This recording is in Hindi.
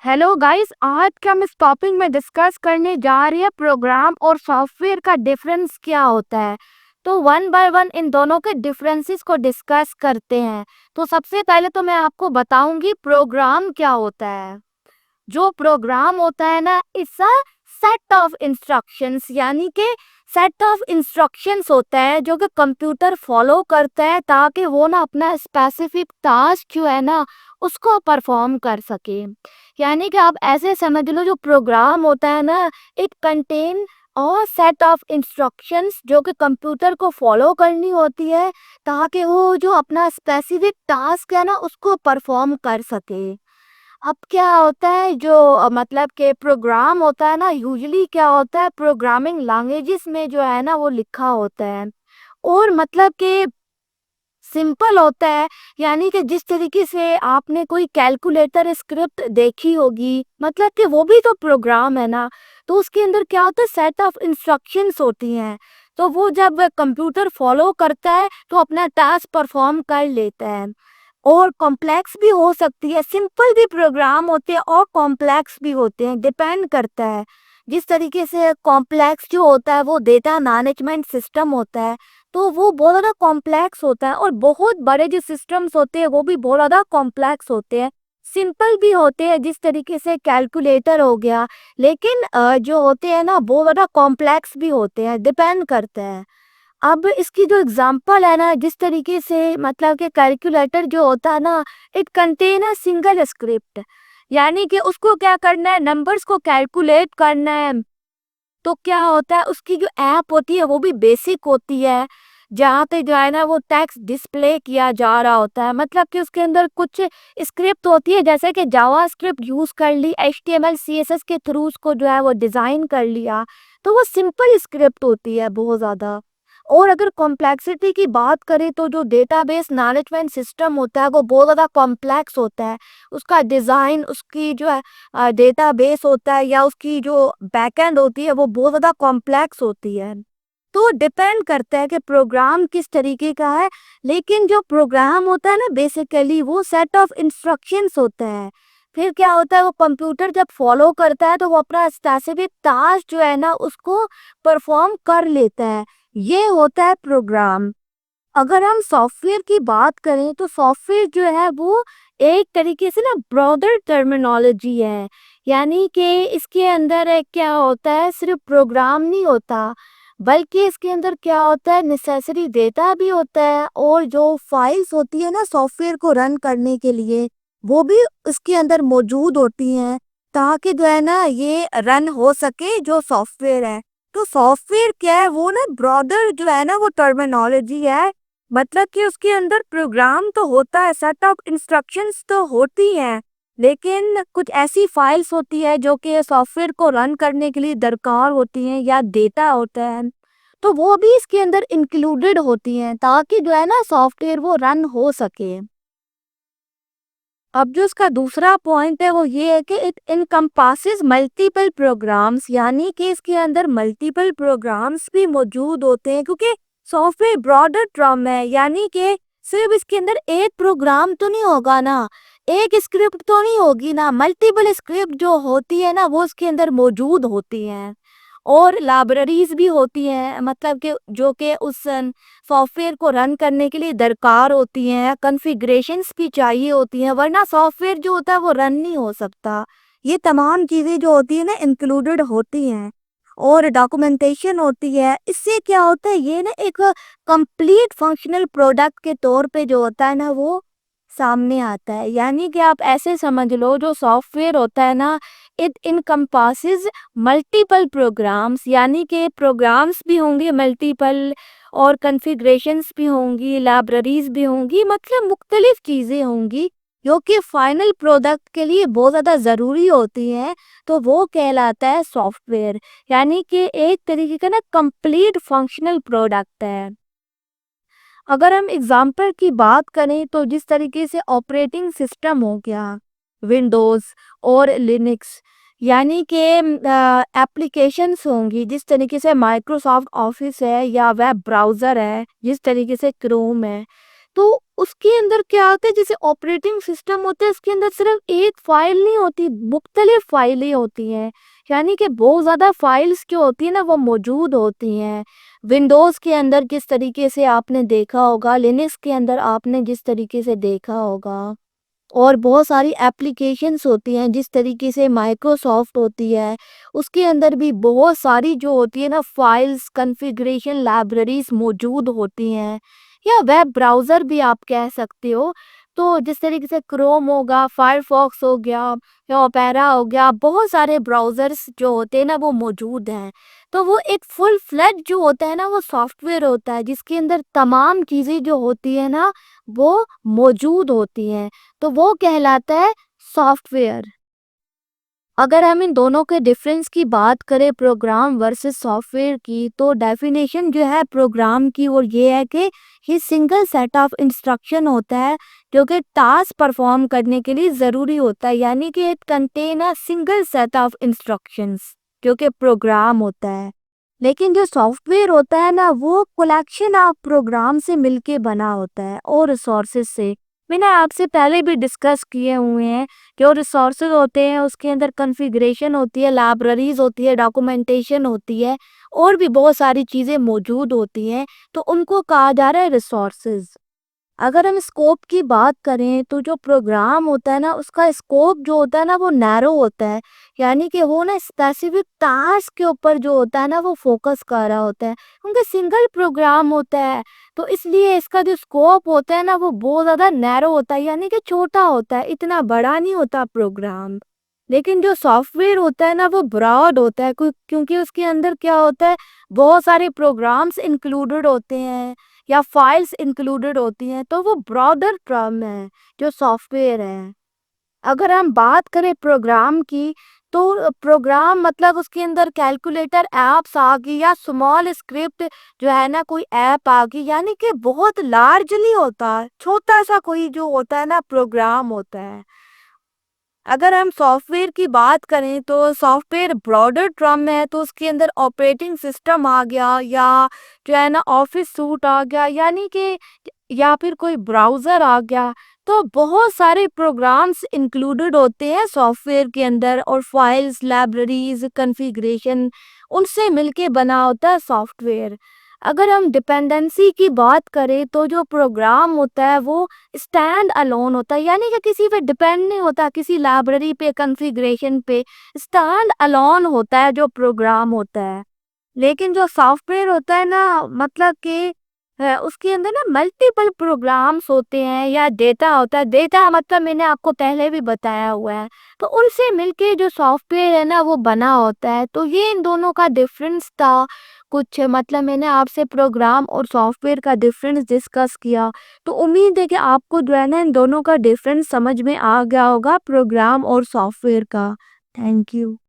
हेलो गाइस, आज के हम इस टॉपिक में डिस्कस करने जा रहे हैं प्रोग्राम और सॉफ्टवेयर का डिफरेंस क्या होता है। तो वन बाय वन इन दोनों के डिफरेंसेस को डिस्कस करते हैं। तो सबसे पहले तो मैं आपको बताऊंगी प्रोग्राम क्या होता है। जो प्रोग्राम होता है ना, it's a set of instructions, यानी कि सेट ऑफ इंस्ट्रक्शंस होता है जो कि कंप्यूटर फॉलो करता है ताकि वो ना अपना स्पेसिफिक टास्क जो है ना उसको परफॉर्म कर सके। यानी कि आप ऐसे समझ लो, जो प्रोग्राम होता है ना, इट कंटेन और सेट ऑफ इंस्ट्रक्शंस जो कि कंप्यूटर को फॉलो करनी होती है ताकि वो जो अपना स्पेसिफिक टास्क है ना उसको परफॉर्म कर सके। अब क्या होता है, जो मतलब कि प्रोग्राम होता है ना, यूजुअली क्या होता है, प्रोग्रामिंग लैंग्वेजेस में जो है ना वो लिखा होता है और मतलब कि सिंपल होता है। यानी कि जिस तरीके से आपने कोई कैलकुलेटर स्क्रिप्ट देखी होगी, मतलब कि वो भी तो प्रोग्राम है ना। तो उसके अंदर क्या होता है, सेट ऑफ इंस्ट्रक्शंस होती हैं। तो वो जब कंप्यूटर फॉलो करता है तो अपना टास्क परफॉर्म कर लेता है। और कॉम्प्लेक्स भी हो सकती है, सिंपल भी प्रोग्राम होते हैं और कॉम्प्लेक्स भी होते हैं, डिपेंड करता है। जिस तरीके से कॉम्प्लेक्स जो होता है वो डेटा मैनेजमेंट सिस्टम होता है, तो वो बहुत ज़्यादा कॉम्प्लेक्स होता है। और बहुत बड़े जो सिस्टम्स होते हैं वो भी बहुत ज़्यादा कॉम्प्लेक्स होते हैं। सिंपल भी होते हैं, जिस तरीके से कैलकुलेटर हो गया, लेकिन जो होते हैं ना बहुत ज़्यादा कॉम्प्लेक्स भी होते हैं, डिपेंड करता है। अब इसकी जो एग्जांपल है ना, जिस तरीके से मतलब कि कैलकुलेटर जो होता है ना, it contain a single script. यानी कि उसको क्या करना है, नंबर्स को कैलकुलेट करना है। तो क्या होता है, उसकी जो ऐप होती है वो भी बेसिक होती है, जहाँ पे जो है ना वो टेक्स्ट डिस्प्ले किया जा रहा होता है। मतलब कि उसके अंदर कुछ स्क्रिप्ट होती है, जैसे कि जावा स्क्रिप्ट यूज़ कर ली, HTML CSS के थ्रू उसको जो है वो डिज़ाइन कर लिया। तो वो सिंपल स्क्रिप्ट होती है बहुत ज़्यादा। और अगर कॉम्प्लेक्सिटी की बात करें तो जो डेटाबेस मैनेजमेंट सिस्टम होता है वो बहुत ज़्यादा कॉम्प्लेक्स होता है। उसका डिज़ाइन, उसकी जो है डेटाबेस होता है या उसकी जो बैकएंड होती है वो बहुत ज़्यादा कॉम्प्लेक्स होती है। तो डिपेंड करता है कि प्रोग्राम किस तरीके का है। लेकिन जो प्रोग्राम होता है ना, बेसिकली वो सेट ऑफ इंस्ट्रक्शंस होता है। फिर क्या होता है, वो कंप्यूटर जब फॉलो करता है तो वो अपना स्पेसिफिक टास्क जो है ना उसको परफॉर्म कर लेता है। ये होता है प्रोग्राम। अगर हम सॉफ्टवेयर की बात करें तो सॉफ्टवेयर जो है वो एक तरीके से ना ब्रॉडर टर्मिनोलॉजी है। यानी कि इसके अंदर क्या होता है, सिर्फ प्रोग्राम नहीं होता, बल्कि इसके अंदर क्या होता है, नेसेसरी डेटा भी होता है। और जो फाइल्स होती है ना सॉफ्टवेयर को रन करने के लिए, वो भी इसके अंदर मौजूद होती हैं ताकि जो है ना ये रन हो सके जो सॉफ्टवेयर है। तो सॉफ्टवेयर क्या है, वो ना ब्रॉडर जो है ना वो टर्मिनोलॉजी है। मतलब कि उसके अंदर प्रोग्राम तो होता है, सेट ऑफ इंस्ट्रक्शंस तो होती हैं, लेकिन कुछ ऐसी फाइल्स होती है जो कि सॉफ्टवेयर को रन करने के लिए दरकार होती हैं या डेटा होता है, तो वो भी इसके अंदर इंक्लूडेड होती हैं ताकि जो है ना सॉफ्टवेयर वो रन हो सके। अब जो इसका दूसरा पॉइंट है वो ये है कि इट इनकम्पासेस मल्टीपल प्रोग्राम्स, यानी कि इसके अंदर मल्टीपल प्रोग्राम्स भी मौजूद होते हैं, क्योंकि सॉफ्टवेयर ब्रॉडर टर्म है। यानी कि सिर्फ इसके अंदर एक प्रोग्राम तो नहीं होगा ना, एक स्क्रिप्ट तो नहीं होगी ना, मल्टीपल स्क्रिप्ट जो होती है ना वो इसके अंदर मौजूद होती हैं। और लाइब्रेरीज भी होती हैं, मतलब कि जो कि उस सॉफ्टवेयर को रन करने के लिए दरकार होती हैं, कॉन्फ़िगरेशंस भी चाहिए होती हैं, वरना सॉफ्टवेयर जो होता है वो रन नहीं हो सकता। ये तमाम चीज़ें जो होती है ना इंक्लूडेड होती हैं। और डॉक्यूमेंटेशन होती है। इससे क्या होता है, ये ना एक कंप्लीट फंक्शनल प्रोडक्ट के तौर पे जो होता है ना वो सामने आता है। यानी कि आप ऐसे समझ लो, जो सॉफ्टवेयर होता है ना, इट इनकम्पासेस मल्टीपल प्रोग्राम्स, यानी कि प्रोग्राम्स भी होंगे मल्टीपल, और कॉन्फ़िगरेशंस भी होंगी, लाइब्रेरीज भी होंगी, मतलब मुख्तलिफ चीज़ें होंगी जो कि फाइनल प्रोडक्ट के लिए बहुत ज़्यादा ज़रूरी होती हैं। तो वो कहलाता है सॉफ्टवेयर, यानी कि एक तरीके का ना कंप्लीट फंक्शनल प्रोडक्ट है। अगर हम एग्जाम्पल की बात करें तो जिस तरीके से ऑपरेटिंग सिस्टम हो गया विंडोज़ और लिनक्स, यानी कि एप्लीकेशंस होंगी, जिस तरीके से माइक्रोसॉफ्ट ऑफिस है या वेब ब्राउज़र है जिस तरीके से क्रोम है, तो उसके अंदर क्या होता है, जैसे ऑपरेटिंग सिस्टम होता है उसके अंदर सिर्फ एक फाइल नहीं होती, मुख्तलिफ फाइलें होती हैं। यानी कि बहुत ज़्यादा फाइल्स जो होती है ना वो मौजूद होती हैं। विंडोज़ के अंदर किस तरीके से आपने देखा होगा, लिनक्स के अंदर आपने जिस तरीके से देखा होगा, और बहुत सारी एप्लीकेशंस होती हैं जिस तरीके से माइक्रोसॉफ्ट होती है, उसके अंदर भी बहुत सारी जो होती है ना फाइल्स, कॉन्फ़िगरेशन लाइब्रेरीज़ मौजूद होती हैं, या वेब ब्राउज़र भी आप कह सकते हो। तो जिस तरीके से क्रोम होगा, फायरफॉक्स हो गया या ओपेरा हो गया, बहुत सारे ब्राउज़र्स जो होते हैं ना वो मौजूद हैं। तो वो एक फुल फ्लेज जो होता है ना वो सॉफ्टवेयर होता है जिसके अंदर तमाम चीज़ें जो होती है ना वो मौजूद होती हैं। तो वो कहलाता है सॉफ्टवेयर। अगर हम इन दोनों के डिफरेंस की बात करें प्रोग्राम वर्सेस सॉफ्टवेयर की, तो डेफिनेशन जो है प्रोग्राम की वो ये है कि ये सिंगल सेट ऑफ इंस्ट्रक्शन होता है जो कि टास्क परफॉर्म करने के लिए ज़रूरी होता है, यानी कि it contain a single set of instructions जो कि प्रोग्राम होता है। लेकिन जो सॉफ्टवेयर होता है ना वो कलेक्शन ऑफ प्रोग्राम से मिलके बना होता है और रिसोर्सेज से। मैंने आपसे पहले भी डिस्कस किए हुए हैं, जो रिसोर्सेज होते हैं उसके अंदर कॉन्फ़िगरेशन होती है, लाइब्रेरीज होती है, डॉक्यूमेंटेशन होती है, और भी बहुत सारी चीज़ें मौजूद होती हैं, तो उनको कहा जा रहा है रिसोर्सेज। अगर हम स्कोप की बात करें तो जो प्रोग्राम होता है ना उसका स्कोप जो होता है ना वो नैरो होता है, यानी कि वो ना स्पेसिफिक टास्क के ऊपर जो होता है ना वो फोकस कर रहा होता है, क्योंकि सिंगल प्रोग्राम होता है। तो इसलिए इसका जो स्कोप होता है ना वो बहुत ज़्यादा नैरो होता है, यानी कि छोटा होता है, इतना बड़ा नहीं होता प्रोग्राम। लेकिन जो सॉफ्टवेयर होता है ना वो ब्रॉड होता है, क्योंकि उसके अंदर क्या होता है, बहुत सारे प्रोग्राम्स इंक्लूडेड होते हैं या फाइल्स इंक्लूडेड होती हैं, तो वो ब्रॉडर टर्म है जो सॉफ्टवेयर है। अगर हम बात करें प्रोग्राम की, तो प्रोग्राम मतलब उसके अंदर कैलकुलेटर ऐप्स आ गई या स्मॉल स्क्रिप्ट जो है ना कोई ऐप आ गई, यानी कि बहुत लार्जली होता है, छोटा सा कोई जो होता है ना प्रोग्राम होता है। अगर हम सॉफ्टवेयर की बात करें तो सॉफ्टवेयर ब्रॉडर टर्म है, तो उसके अंदर ऑपरेटिंग सिस्टम आ गया या जो है ना ऑफिस सूट आ गया, यानी कि या फिर कोई ब्राउज़र आ गया। तो बहुत सारे प्रोग्राम्स इंक्लूडेड होते हैं सॉफ्टवेयर के अंदर, और फाइल्स, लाइब्रेरीज, कॉन्फ़िगरेशन उनसे मिलके बना होता है सॉफ्टवेयर। अगर हम डिपेंडेंसी की बात करें तो जो प्रोग्राम होता है वो स्टैंड अलोन होता है, यानी कि किसी पे डिपेंड नहीं होता, किसी लाइब्रेरी पे, कॉन्फ़िगरेशन पे, स्टैंड अलोन होता है जो प्रोग्राम होता है। लेकिन जो सॉफ्टवेयर होता है ना मतलब कि उसके अंदर ना मल्टीपल प्रोग्राम्स होते हैं या डेटा होता है, डेटा मतलब मैंने आपको पहले भी बताया हुआ है, तो उनसे मिलके जो सॉफ्टवेयर है ना वो बना होता है। तो ये इन दोनों का डिफरेंस था कुछ, मतलब मैंने आपसे प्रोग्राम और सॉफ्टवेयर का डिफरेंस डिस्कस किया। तो उम्मीद है कि आपको जो है ना इन दोनों का डिफरेंस समझ में आ गया होगा, प्रोग्राम और सॉफ्टवेयर का। Thank you.